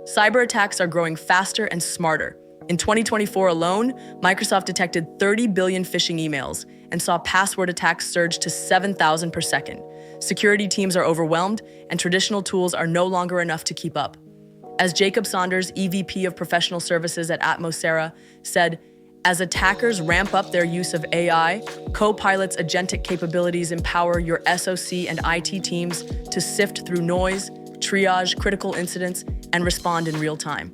Cyber attacks are growing faster and smarter. In 2024 alone, Microsoft detected 30 billion phishing emails and saw password attacks surge to 7,000 per second. Security teams are overwhelmed, and traditional tools are no longer enough to keep up. As Jacob Saunders, EVP of Professional Services at Atmosera, said, as attackers ramp up their use of AI, Copilot's agentic capabilities empower your SOC and IT teams to sift through noise, triage critical incidents, and respond in real time.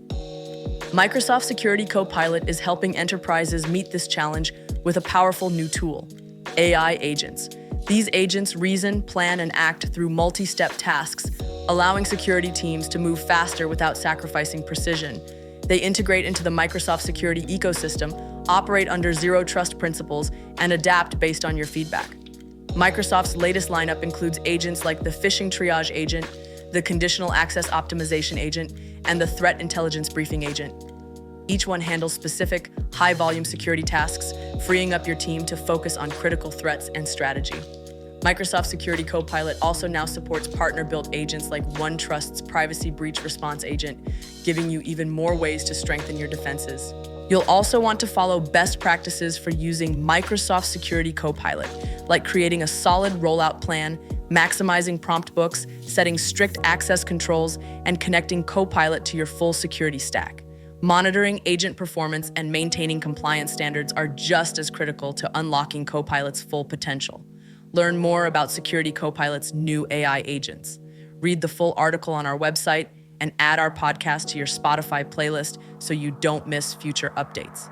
Microsoft Security Copilot is helping enterprises meet this challenge with a powerful new tool, AI agents. These agents reason, plan, and act through multi-step tasks, allowing security teams to move faster without sacrificing precision. They integrate into the Microsoft Security ecosystem, operate under zero-trust principles, and adapt based on your feedback. Microsoft's latest lineup includes agents like the phishing triage agent, the conditional access optimization agent, and the threat intelligence briefing agent. Each one handles specific, high-volume security tasks, freeing up your team to focus on critical threats and strategy. Microsoft Security Copilot also now supports partner-built agents like OneTrust's privacy breach response agent, giving you even more ways to strengthen your defenses. You'll also want to follow best practices for using Microsoft Security Copilot, like creating a solid rollout plan, maximizing prompt books, setting strict access controls, and connecting Copilot to your full security stack. Monitoring agent performance and maintaining compliance standards are just as critical to unlocking Copilot's full potential. Learn more about Security Copilot's new AI agents. Read the full article on our website and add our podcast to your Spotify playlist so you don't miss future updates.